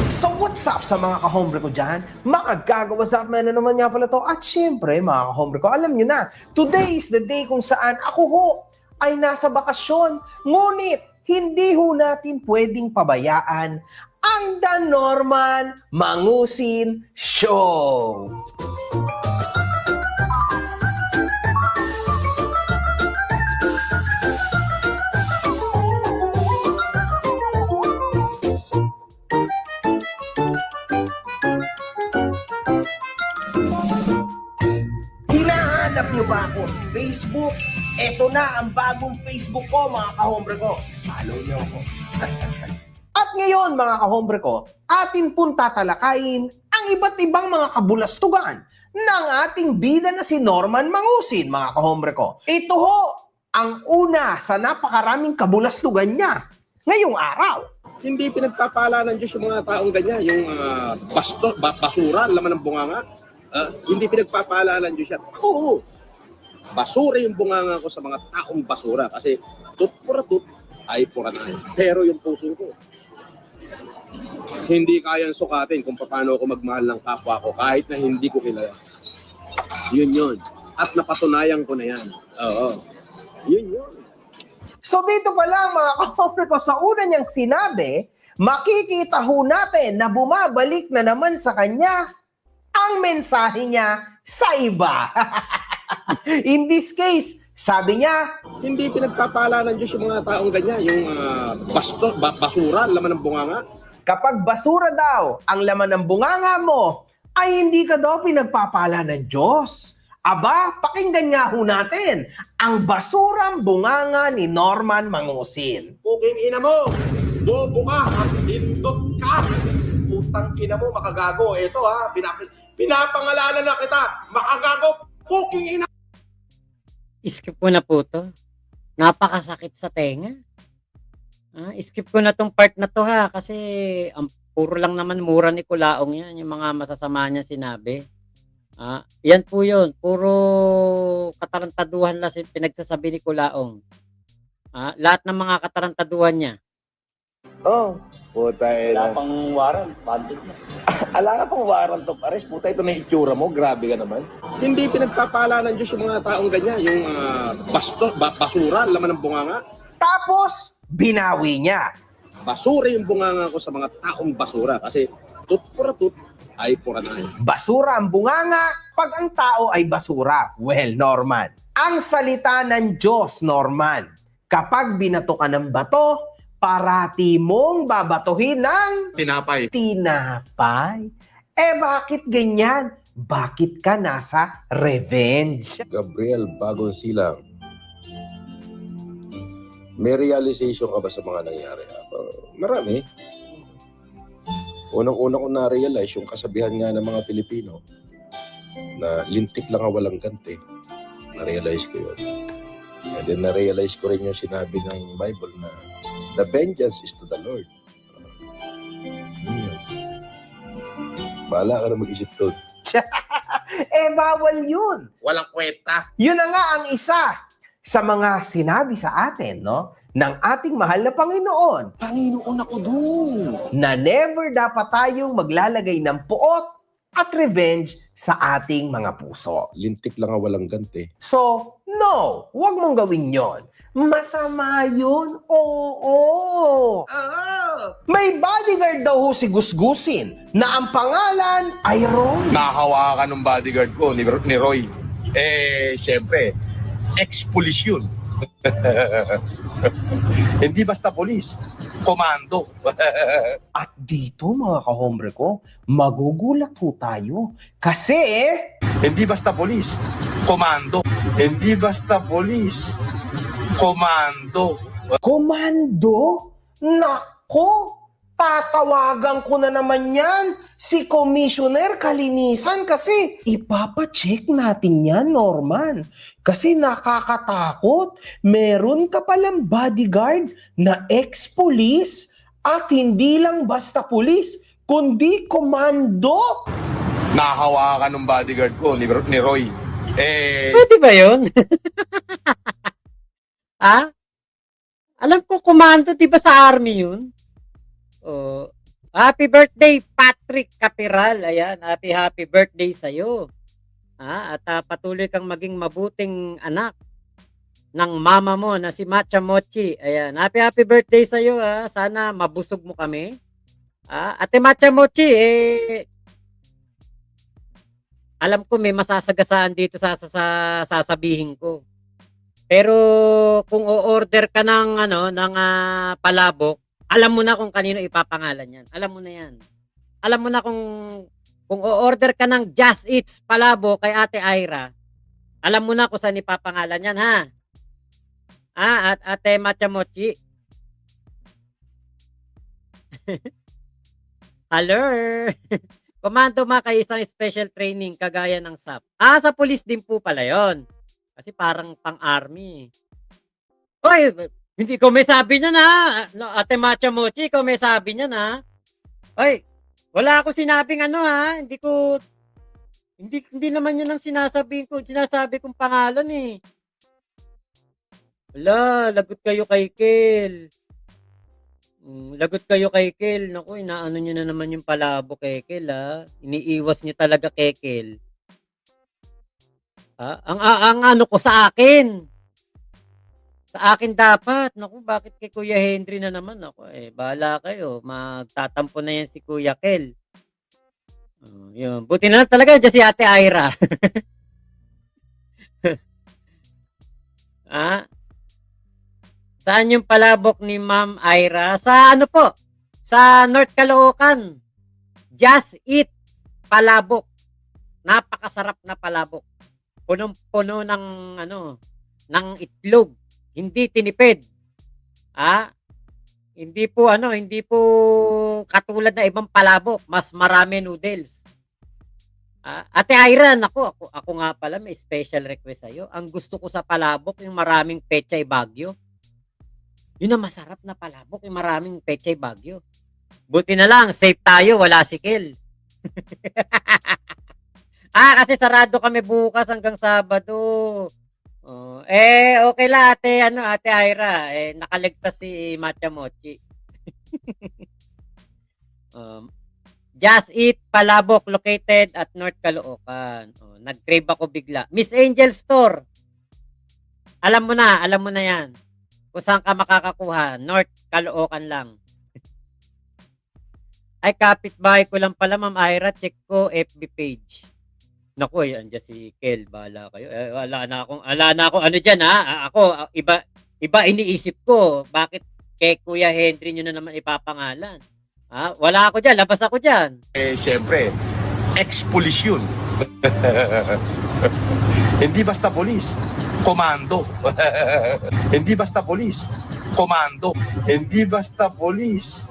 So what's up sa mga kahombre ko dyan? What's up man na naman nga pala to. At syempre mga kahombre ko, alam nyo na, today is the day kung saan ako ho ay nasa bakasyon. Ngunit, hindi ho natin pwedeng pabayaan ang The Norman Mangusin Show. Hinahanap niyo ba ako sa Facebook? Ito na ang bagong Facebook ko, mga kahombre ko. Follow niyo ako. At ngayon, mga kahombre ko, atin pong tatalakayin ang iba't ibang mga kabulastugan ng ating bida na si Norman Mangusin, mga kahombre ko. Ito ho ang una sa napakaraming kabulastugan niya ngayong araw. Hindi pinagpapala ng Diyos yung mga taong ganyan, yung basura, laman ng bunganga. Hindi pinagpapala ng Diyos yan. Oo, basura yung bunganga ko sa mga taong basura kasi tut pura tut ay puranay. Pero yung puso ko, hindi kayang sukatin kung paano ako magmahal ng kapwa ko kahit na hindi ko kilala. Yun. At napatunayan ko na yan. Oo. Yun. So dito pa lang mga kahombre ko, sa una niyang sinabi, makikita ho natin na bumabalik na naman sa kanya ang mensahe niya sa iba. In this case, sabi niya, Hindi pinagpapala ng Diyos yung mga taong ganyan, yung basura, laman ng bunganga. kapag basura daw ang laman ng bunganga mo, ay hindi ka daw pinagpapala ng Diyos. Aba, pakinggan nga ho natin ang basurang bunganga ni Norman Mangusin. Puking ina mo! Bobo ka! Hindot ka! Putang ina mo, makagago. Ito ha, pinapangalanan na kita. Makagago! Puking ina! Skip ko na po to. Napakasakit sa tenga. Skip ko na tong part na to ha. Kasi ang puro lang naman mura ni Kulaong yan. Yung mga masasama niya sinabi. Yan po yun. Puro katarantaduhan lang pinagsasabi ni Kulaong. Lahat ng mga katarantaduhan niya. Oh, puta Wala pang warrant, budget na. ala ka pang warrant of arrest. Puta, ito na yung itsura mo. Grabe ka naman. Hindi pinagpapala ng Diyos yung mga taong ganyan, yung basura, laman ng bunganga. Tapos, binawi niya. Basura yung bunganga ko sa mga taong basura kasi tut pura tut ay puranay. Basura ang bunganga pag ang tao ay basura. Well, Norman, ang salita ng Diyos, Norman, kapag binato ka ng bato, parati mong babatuhin ng Tinapay. tinapay. Bakit ganyan? Bakit ka nasa revenge? Gabriel Bagong Silang, may realization ka ba sa mga nangyari? Marami. Unang-una ko na-realize yung kasabihan nga ng mga Pilipino na lintik lang ang walang ganti. Na-realize ko yun. And then na-realize ko rin yung sinabi ng Bible na the vengeance is to the Lord. Bahala ka na mag-isip doon. Bawal yun. Walang kwenta. Yun na nga ang isa sa mga sinabi sa atin, no? Ng ating mahal na Panginoon. Panginoon ako doon. Na never dapat tayong maglalagay ng puot at revenge sa ating mga puso. Lintik lang ang walang ganti. So, no, huwag mong gawin yon. Masama yun. Oo. May bodyguard daw ho si Gusgusin na ang pangalan ay Roy. Nakahawakan ng bodyguard ko ni Roy. Siyempre, ex-police yun. Hindi basta polis, komando. At dito mga kahombre ko, magugulat ho tayo. Kasi, Hindi basta polis, komando. Hindi basta polis, komando. komando? Nako, tatawagan ko na naman yan si Commissioner Kalinisan kasi ipapacheck natin yan, Norman. Kasi nakakatakot. Meron ka palang bodyguard na ex-police at hindi lang basta police, kundi komando. Nakahawakan ng bodyguard ko ni Roy. Pwede ba yun? Alam ko, komando, di ba sa army yun? Happy birthday, Patrick Capiral. Ayan, happy birthday sa'yo. At patuloy kang maging mabuting anak ng mama mo na si Matcha Mochi. Ayan, happy birthday sa'yo. Sana mabusog mo kami. Ate Matcha Mochi, alam ko may masasagasaan dito sa sasabihin ko. Pero kung o-order ka ng palabok, alam mo na kung kanino ipapangalan 'yan. Alam mo na 'yan. Alam mo na kung o-order ka ng Just Eats palabok kay Ate Ira, alam mo na kung saan ipapangalan 'yan, ha? At Ate Matcha Mochi. Hello. Komando kay isang special training kagaya ng SAP. Sa police din po pala 'yon. Kasi parang pang-army. Hoy, hindi ko may sabi niyan, ha. Ate Matcha Mochi, ikaw may sabi niyan, ha. Hoy, wala ako sinabing ha. Hindi naman 'yun ang sinasabi kong pangalan eh. Wala, lagot kayo kay Kel. Lagot kayo kay Kel. Naku, inaano nyo na naman yung palabo kay Kel, ha. Iniiwas nyo talaga kay Kel. Ang ano ko sa akin. Sa akin dapat. Naku, bakit kay Kuya Henry na naman? Naku, bahala kayo. Magtatampo na yan si Kuya Kel. Yun. Buti na lang talaga dyan si Ate Ira. Saan yung palabok ni Ma'am Ira? Sa ano po? Sa North Caloocan. Just Eat palabok. Napakasarap na palabok. Punong-puno ng itlog. Hindi tinipid. Hindi po katulad na ibang palabok, mas marami noodles. Ate Ira, ako nga pala may special request sa'yo. Ang gusto ko sa palabok yung maraming pechay bagyo. Yun ang masarap na palabok, yung maraming pechay bagyo. Buti na lang, safe tayo, wala si Kel. Kasi sarado kami bukas hanggang Sabado. Okay lang Ate Ira, nakaligtas si Matcha Mochi. Just Eat palabok located at North Caloocan. Nag-crave ako bigla. Miss Angel Store. Alam mo na yan. Kung saan ka makakakuha, North Caloocan lang. Ay, kapitbahay ko lang pala, Ma'am Ira. Check ko FB page. Naku, andyan si Kel. Bahala kayo. Wala na akong ano dyan, ha? Ako, iba iniisip ko. Bakit kay Kuya Henry nyo na naman ipapangalan? Wala ako dyan. Labas ako dyan. Siyempre, ex-police yun. Hindi basta polis, komando. Hindi basta polis, komando. Hindi basta polis,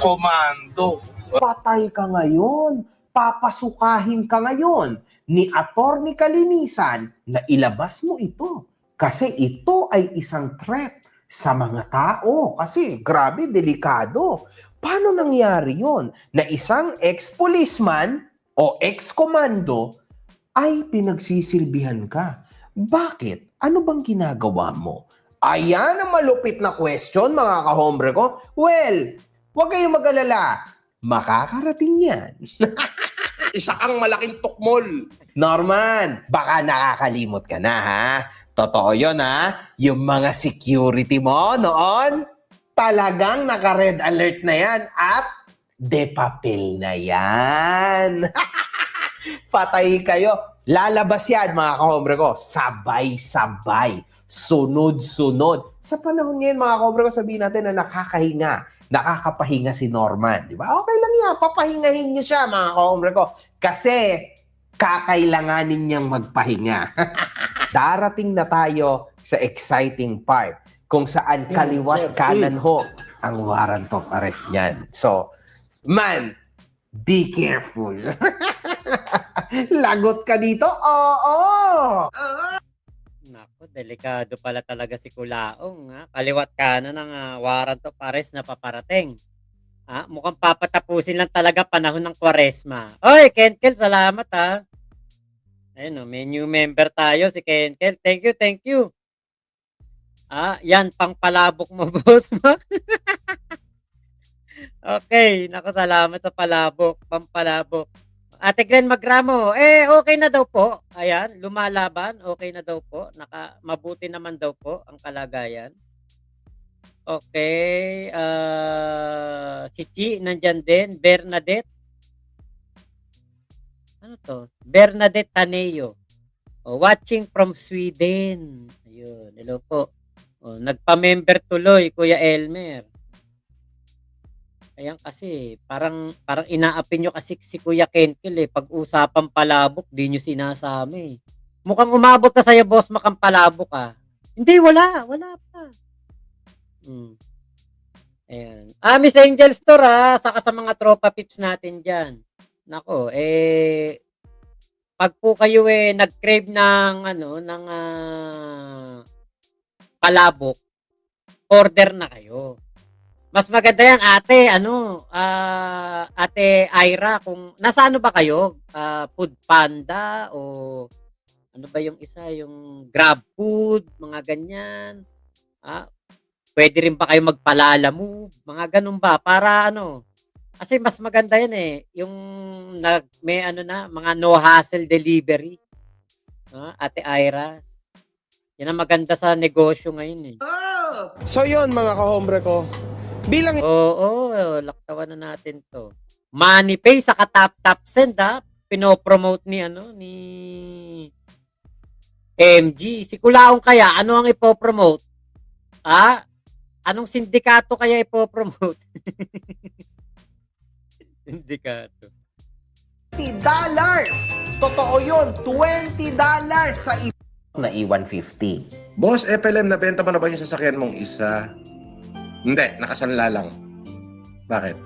komando. Patay ka ngayon. Papasukahin ka ngayon ni Attorney Kalinisan na ilabas mo ito. Kasi ito ay isang threat sa mga tao. Kasi grabe, delikado. Paano nangyari yon na isang ex-policeman o ex-komando ay pinagsisilbihan ka? Bakit? Ano bang ginagawa mo? Ayan ang malupit na question, mga kahombre ko. Well, huwag kayong mag-alala. Makakarating yan. Isa kang malaking tukmol. Norman, baka nakakalimot ka na, ha? Totoo yun, ha? Yung mga security mo noon, talagang naka-red alert na yan at de-papel na yan. Patay kayo. Lalabas yan, mga kahombre ko. Sabay-sabay. Sunod-sunod. Sa panahon ngayon, mga kahombre ko, sabihin natin na nakakapahinga si Norman. Di ba? Okay lang yan. Papahingahin niyo siya, mga kahombre ko. Kasi kakailanganin niyang magpahinga. Darating na tayo sa exciting part kung saan kaliwat kanan ho ang warrant of arrest niyan. So, man, be careful. Lagot ka dito? Oo! Nako, delikado pala talaga si Kulaong, ha? Kaliwat kanan ng warrant of arrest na paparating. Mukhang papatapusin lang talaga panahon ng Kwaresma. Oy, Kenkel, salamat, ha? Ayun, may new member tayo, si Kenkel. Thank you. Yan, pang palabok mo, boss mo. Okay, naku, salamat sa palabok, pampalabok. Ate Glenn Magramo, okay na daw po. Ayan, lumalaban, okay na daw po. Mabuti naman daw po ang kalagayan. Okay, si Chi nandyan din, Bernadette. Ano to? Bernadette Taneo. Watching from Sweden. Ayun, hello po. Nagpa-member tuloy, Kuya Elmer. Ayan kasi, parang inaapi nyo kasi si Kuya Kenkel pag usapang palabok, di nyo sinasami. Mukhang umabot ka sa'yo, boss, makang palabok Hindi, wala pa. Ayan. Miss Angel Store saka sa mga tropa pips natin dyan. Nako, pag po kayo nag-crave ng palabok, order na kayo. Mas maganda yan, ate, ate Ira, kung nasa ba kayo? Food Panda o ano ba yung isa, yung Grab Food, mga ganyan. Pwede rin ba kayo magpalala move, mga ganun ba? Para kasi mas maganda yan yung may mga no hassle delivery. Ate Ira. Yan ang maganda sa negosyo ngayon So yun mga kahombre ko, bilang Oo, laktawan na natin to. MoneyPay sa tap send pinopromote ni MG. Si Kulaong kaya, ano ang ipopromote? Anong sindikato kaya ipopromote? Sindikato. $20. Totoo yun, $20 sa na E150. Boss, FLM, nabenta mo na ba yung sasakyan mong isa? Hindi, nakasanla lang. Bakit?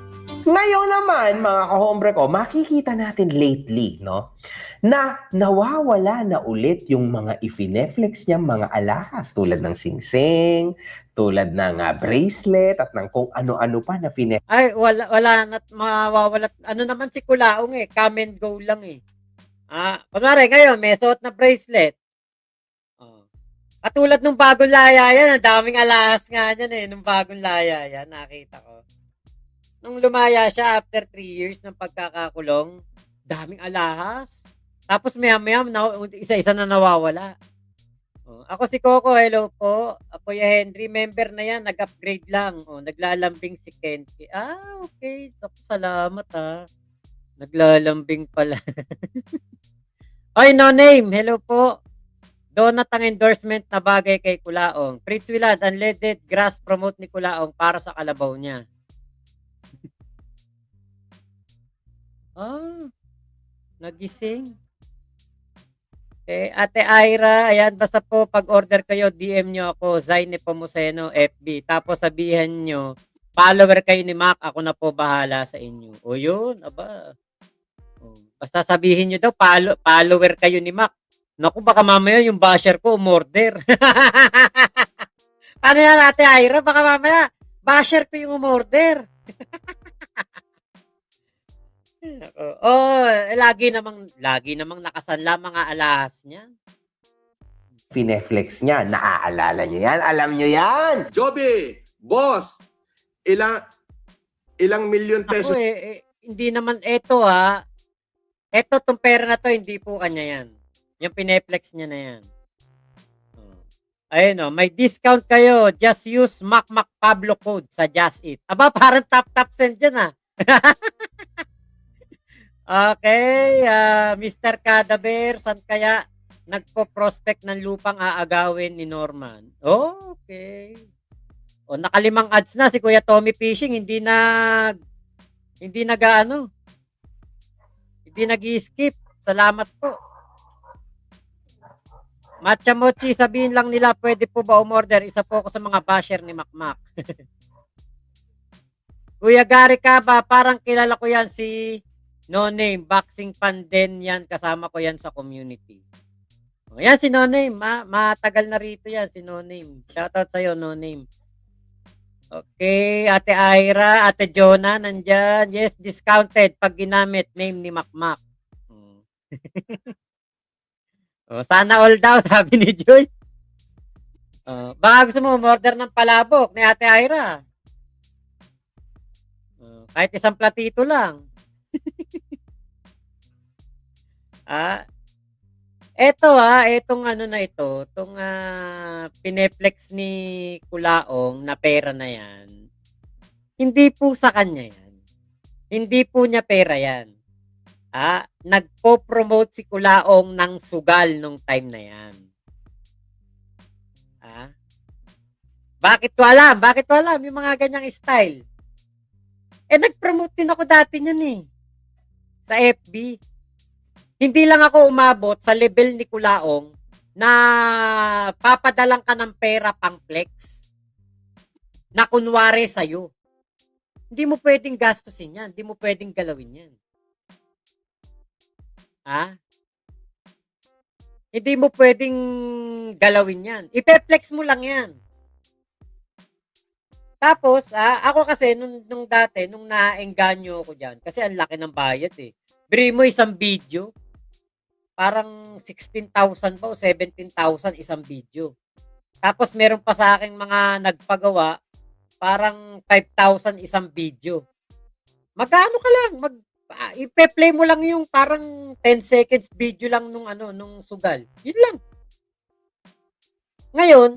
Ngayon naman, mga kahombre ko, makikita natin lately, no? Na nawawala na ulit yung mga ifineflex niyang mga alahas tulad ng singsing, tulad ng bracelet, at ng kung ano-ano pa na Ay, wala na mawawala. Ano naman si Kulaong come and go lang kunwari ngayon, may suot na bracelet. Katulad nung bagong laya yan, ang daming alahas nga niyan nung bagong laya yan, nakita ko. Nung lumaya siya after 3 years ng pagkakakulong, daming alahas. Tapos maya-maya, isa-isa na nawawala. Ako si Coco, hello po. Kuya Henry, member na yan, nag-upgrade lang. Naglalambing si Kenki. Okay. Salamat Naglalambing pala. Oy, no name, hello po. Donut ang endorsement na bagay kay Kulaong. Fritz Willad, unleaded grass promote ni Kulaong para sa kalabaw niya. Nagising. Okay, Ate Ira, ayan, basta po pag-order kayo, DM nyo ako, Zaine Pomuseno, FB. Tapos sabihan nyo, follower kayo ni Mac, ako na po bahala sa inyo. O yun, aba. Basta sabihin nyo daw, follower kayo ni Mac. Naku, baka mamaya yung basher ko umorder. Paano yan, Ate Ira? Baka mamaya, basher ko yung umorder. Lagi namang nakasanla mga alahas niya. Fineflex niya, naaalala nyo yan? Alam nyo yan? Joby, boss, ilang milyon pesos? Ako hindi naman eto Eto, tong pera na to, hindi po kanya yan. Yung pineflex niya na yan. Ayun may discount kayo. Just use Mac Pablo code sa Just Eat. Aba, parang tap send dyan Okay, Mr. Cadaver, saan kaya nagpo-prospect ng lupang aagawin ni Norman? Okay. Nakalimang ads na si Kuya Tommy Fishing, hindi nag-skip. Salamat po. Matcha Mochi, sabihin lang nila, pwede po ba umorder? Isa po ako sa mga basher ni Macmac. Kuya Gary Caba, parang kilala ko yan si No Name. Boxing fan din yan. Kasama ko yan sa community. Yan si No Name. Matagal na rito yan si No Name. Shoutout sa'yo, No Name. Okay, Ate Ira, Ate Jonah, nandyan. Yes, discounted pag ginamit name ni Macmac. Sana all daw, sabi ni Joy. Baka gusto mo umorder ng palabok ni Ate Ira. Kahit isang platito lang. Etong ano na ito, itong pineplex ni Kulaong na pera na yan, hindi po sa kanya yan. Hindi po niya pera yan. Nagpo-promote si Kulaong ng sugal nung time na yan. Bakit ko alam? Bakit ko alam yung mga ganyang style? Nag-promote din ako dati niyan sa FB. Hindi lang ako umabot sa level ni Kulaong na papadalang ka ng pera pang flex na kunwari sa'yo. Hindi mo pwedeng gastusin yan. Hindi mo pwedeng galawin yan. Hindi mo pwedeng galawin yan. Ipe-flex mo lang yan. Tapos, ako kasi, nung dati, nung naengganyo ako dyan, kasi ang laki ng bayad Biri mo isang video, parang 16,000 ba o 17,000 isang video. Tapos meron pa sa akin mga nagpagawa, parang 5,000 isang video. Magkano ka lang? Ipe-play mo lang yung parang 10 seconds video lang nung sugal. Yun lang. Ngayon,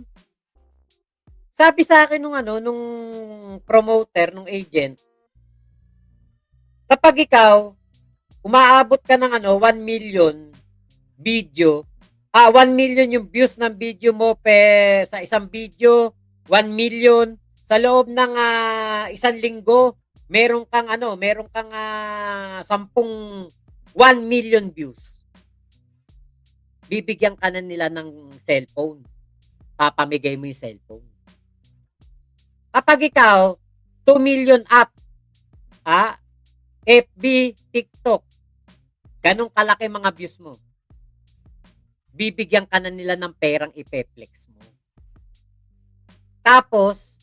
sabi sa akin nung promoter, nung agent, kapag ikaw, umaabot ka ng 1 million video, 1 million yung views ng video mo sa isang video, 1 million, sa loob ng isang linggo, meron kang 10 1 million views. Bibigyan ka na nila ng cellphone. Papamigay mo yung cellphone. Kapag ikaw, 2 million up, FB, TikTok, ganong kalaki mga views mo, bibigyan ka na nila ng perang ipe-flex mo. Tapos,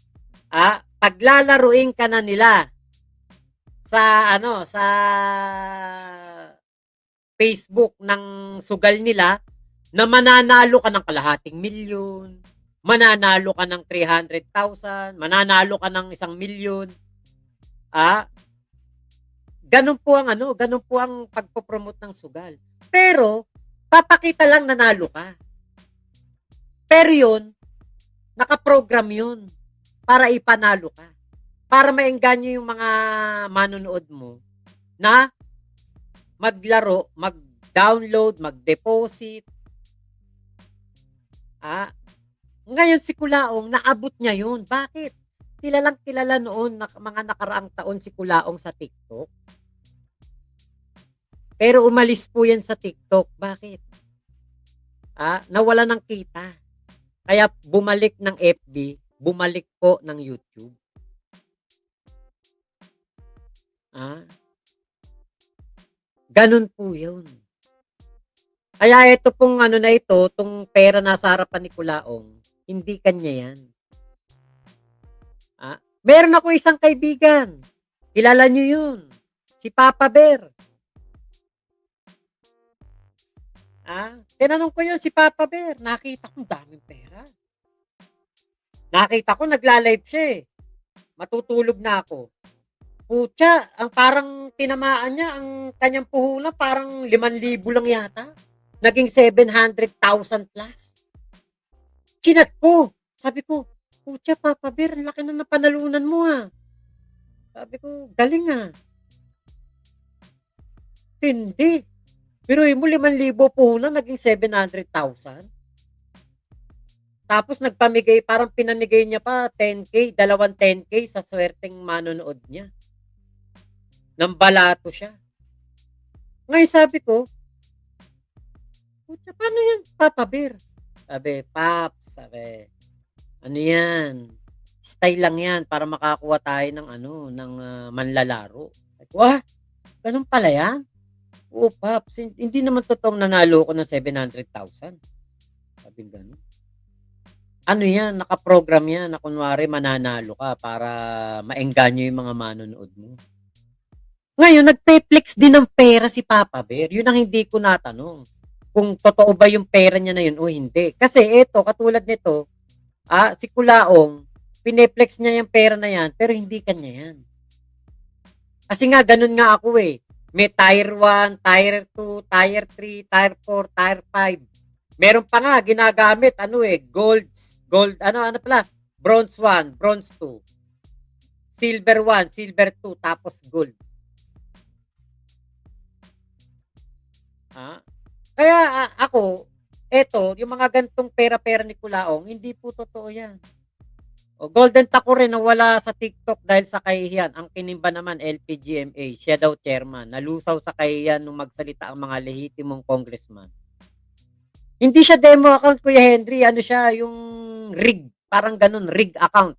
paglalaruin ka na nila sa Facebook ng sugal nila na mananalo ka ng kalahating milyon, mananalo ka ng 300,000, mananalo ka ng 1 milyon. Ganun po ang pagpo-promote ng sugal. Pero papakita lang nanalo ka. Pero yun, nakaprogram yun para ipanalo ka. Para maengganyo yung mga manonood mo na maglaro, mag-download, mag-deposit. Ngayon si Kulaong, naabot niya yun. Bakit? Kilalang kilala noon mga nakaraang taon si Kulaong sa TikTok. Pero umalis po yan sa TikTok. Bakit? Nawala ng kita. Kaya bumalik ng FB, bumalik po ng YouTube. Ganun po yun. Kaya ito pong itong pera nasa harapan ni Kulaong, hindi kanya yan. Meron ako isang kaibigan. Kilala niyo yun. Si Papa Bear. Tinanong ko yun si Papa Bear. Nakita ko daming pera. Nakita ko nagla-live siya Matutulog na ako. Putya, ang parang tinamaan niya, ang kanyang puhunan parang 5,000 lang yata. Naging 700,000 plus. Chinat ko. Sabi ko, putya Papa Bear, laki na napanalunan mo Sabi ko, galing Hindi. Pero mo 5,000 puhunan, naging 700,000. Tapos nagpamigay, parang pinamigay niya pa 10K, 10K sa swerteng manonood niya. Nang balato siya. Ngayon sabi ko, paano yan, Papa Bear? Sabi, Paps, ano yan? Style lang yan para makakuha tayo ng manlalaro. Ganun pala yan? Oo, Paps, hindi naman totoong nanalo ko ng 700,000. Sabi ganun. Ano yan, nakaprogram yan na kunwari mananalo ka para maengganyo yung mga manonood mo. Ngayon, nagpe-flex din ng pera si Papa Bear. Yun ang hindi ko natanong. Kung totoo ba yung pera niya na yun o hindi. Kasi ito, katulad nito, si Kulaong, pineplex niya yung pera na yan, pero hindi kanya yan. Kasi nga, ganun nga ako eh. May Tier 1, Tier 2, Tier 3, Tier 4, Tier 5. Meron pa nga, ginagamit, gold, bronze 1, bronze 2, silver 1, silver 2, tapos gold. Kaya ako, yung mga gantong pera-pera ni Kulaong, hindi po totoo yan. Golden Taco rin nawala sa TikTok dahil sa kahihiyan. Ang kinimba naman, LPGMA, siya daw chairman. Nalusaw sa kahihiyan nung magsalita ang mga lehitimong congressman. Hindi siya demo account, Kuya Henry. Ano siya, yung rig. Parang ganun, rig account.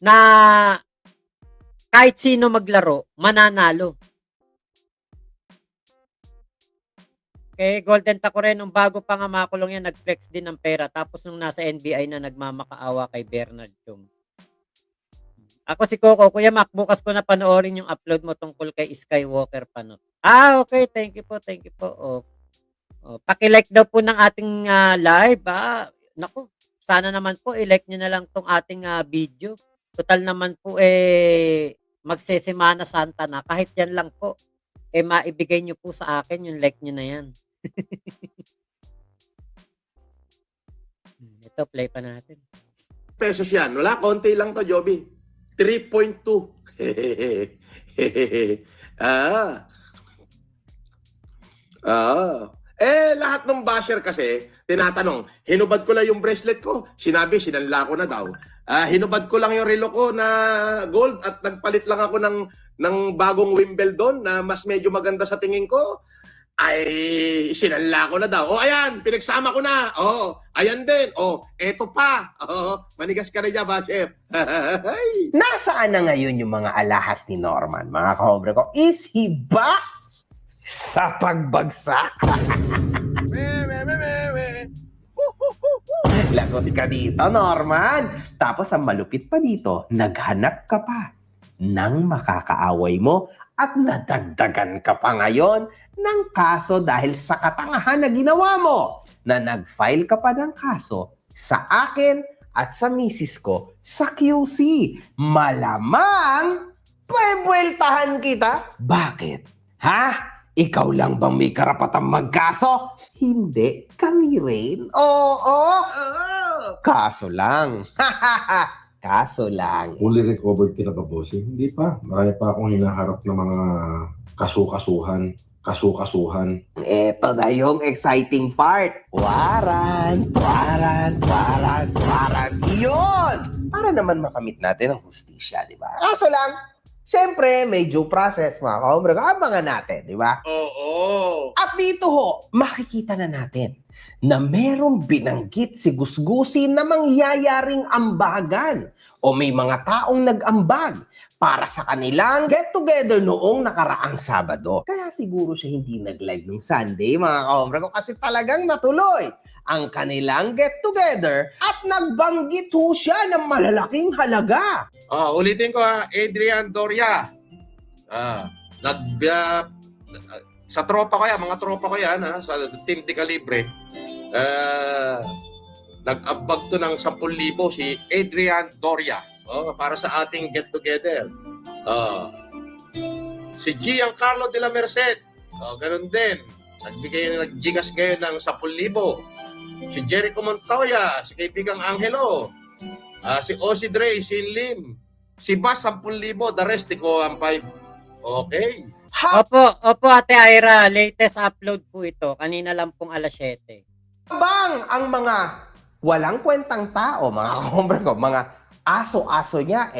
Na kahit sino maglaro, mananalo. Golden Taco rin, nung bago pa nga makulong yan, nag-flex din ng pera. Tapos nung nasa NBI na nagmamakaawa kay Bernard Chung. Ako si Coco, Kuya Mac, bukas ko na panoorin yung upload mo tungkol kay Skywalker Panot. Okay, thank you po. Paki-like daw po ng ating live. Naku, sana naman po i-like nyo na lang tong ating video. Total naman po magsesemana Santa na. Kahit yan lang po, maibigay nyo po sa akin yung like nyo na yan. Ito, play pa natin. Pesos yan. Wala, konti lang to, Joby. 3.2. Lahat ng basher kasi, tinatanong, hinubad ko lang yung bracelet ko. Sinabi, sinanla ko na daw. Hinubad ko lang yung relo ko na gold at nagpalit lang ako ng bagong Wimbledon na mas medyo maganda sa tingin ko. Ay, sinanla ko na daw. Ayan, pinagsama ko na. Ayan din. Eto pa. Manigas ka na dyan, basher. Nasaan na ngayon yung mga alahas ni Norman, mga kahombre ko? Is he back sa pagbagsak? Lagot ka dito, Norman. Tapos ang malupit pa dito, naghanap ka pa ng makakaaway mo at nadagdagan ka pa ngayon ng kaso dahil sa katangahan na ginawa mo na nag-file ka pa ng kaso sa akin at sa misis ko sa QC. Malamang pwebweltahan kita. Bakit? Ikaw lang bang may karapatang magkaso? Hindi, kami rin. Oo. Kaso lang. Kaso lang. Fully recovered ka na ba, bossing? Hindi pa. Marami pa akong hinaharap ng mga kasukasuhan. Ito na yung exciting part. Warrant. Iyon! Para naman makamit natin ang hustisya, di ba? Kaso lang, syempre, may due process, mga kahombre. Abangan natin, di ba? Oo. At dito ho, makikita na natin na merong binanggit si Gusgusi na mangyayaring ambagan o may mga taong nag-ambag para sa kanilang get-together noong nakaraang Sabado. Kaya siguro siya hindi nag-live nung Sunday, mga kahombre ko, kasi talagang natuloy ang kanilang get-together at nagbanggit ho siya ng malalaking halaga. Ulitin ko Adrian Doria. Sa tropa ko yan, mga tropa ko yan, sa Team de Calibre. Nag-abag to ng 10,000 si Adrian Doria para sa ating get-together. Si Giancarlo de la Merced, ganun din. Naggigas ngayon ng 10,000. Si Jericho Montoya, si kaibigang Angelo. Si Ozzy Dre, si Lim. Si Bas, 10,000. The rest, ko ang 5. Okay. Opo, Ate Ira, latest upload po ito. Kanina lang pong alas 7. Habang ang mga walang kwentang tao, mga kahombre ko, mga aso-aso niya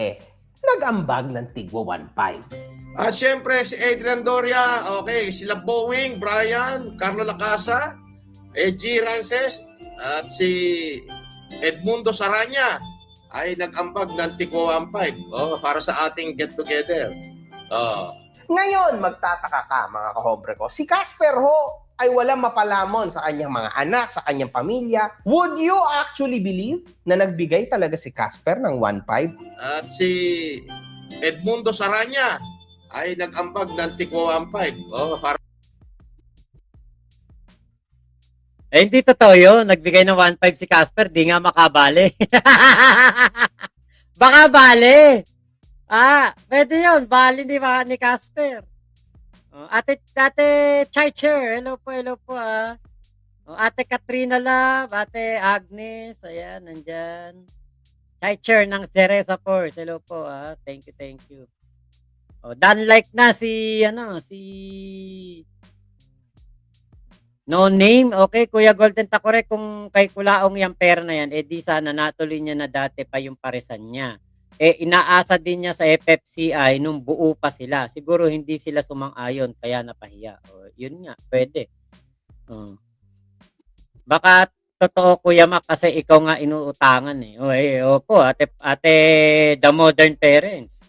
nag-ambag ng tigwa 1.5. At syempre si Adrian Doria, okay, sila Boeing, Brian, Carlo Lacasa, G. Rances, at si Edmundo Saranya ay nag-ambag ng tigwa 1.5 para sa ating get-together. Ngayon, magtataka ka, mga kahombre ko, si Casper ho ay walang mapalamon sa kanyang mga anak, sa kanyang pamilya. Would you actually believe na nagbigay talaga si Casper ng 1.5? At si Edmundo Saranya ay nag-ambag ng tigwa 1.5 para Hindi totoo yun. Nagbigay ng 1.5 si Casper, di nga makabali. Baka bali. Pwede yun. Bali ni Casper. Ate Chaicher, hello po ah. Ate Katrina Love, Ate Agnes, ayan, nandyan. Chaicher ng Cereza Force, hello po ah. Thank you. Done like na si No Name. Okay, Kuya Golden Takore, kung kay Kulaong yung pera na yan, di sana natuloy niya na dati pa yung paresan niya. Inaasa din niya sa FFCI nung buo pa sila. Siguro hindi sila sumang-ayon, kaya napahiya. Yun nga, pwede. Baka totoo, Kuya Mac, kasi ikaw nga inuutangan eh. Opo, ate the modern parents.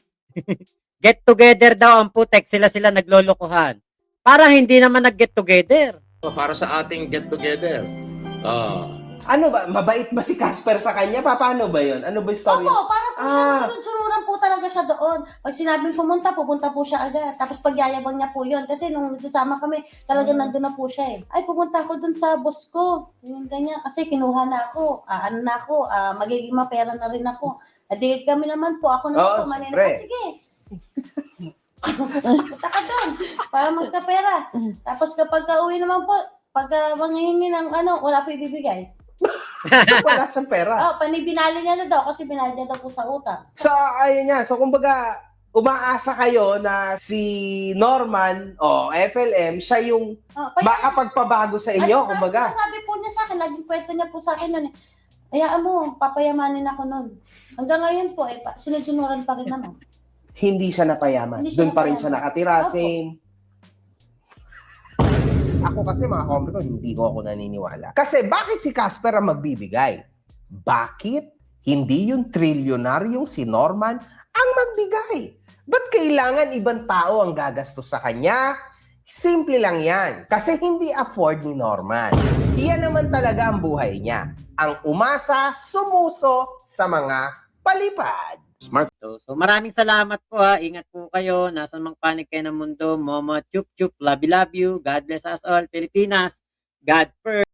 Get together daw ang putek, sila naglolokohan. Parang hindi naman nag-get together. Para sa ating get together. Ano ba? Mabait ba si Casper sa kanya? Paano ba yun? Ano ba yung story? Opo, para po siya, sunod-sunuran po talaga siya doon. Pag sinabing pupunta po siya agad. Tapos pagyayabang niya po yun. Kasi nung nagsasama kami, talagang nandun na po siya eh. Ay, pupunta ako dun sa boss ko. Yung ganyan, kasi kinuha na ako. Magiging mapera na rin ako. Di kami naman po, ako naman po manina. Sige. Punta ka dun para magkapera. Tapos kapag uwi naman po, pag manghihingi ng wala po ibibigay. So, wala siyang pera. Binali niya na daw kasi binali niya daw po sa utang. So, ayun nga. So, kumbaga, umaasa kayo na si Norman o FLM, siya yung makapagpabago sa inyo, kumbaga. Sabi po niya sa akin, laging kwento niya po sa akin nun. Hayaan mo, papayamanin ako nun. Hanggang ngayon po, sunod-sunuran pa rin naman. Hindi siya napayaman. Doon pa rin siya nakatira. Opo. Same. Ako kasi mga kombre ko, hindi ko ako naniniwala. Kasi bakit si Casper ang magbibigay? Bakit hindi yung trilyonaryong si Norman ang magbigay? Ba't kailangan ibang tao ang gagastos sa kanya? Simple lang yan. Kasi hindi afford ni Norman. Iyan naman talaga ang buhay niya. Ang umasa, sumuso sa mga palipad. Smart. So maraming salamat po ha. Ingat po kayo. Nasaan mang panig kayo ng mundo. Momo, chup chup, love you. God bless us all. Pilipinas, God first.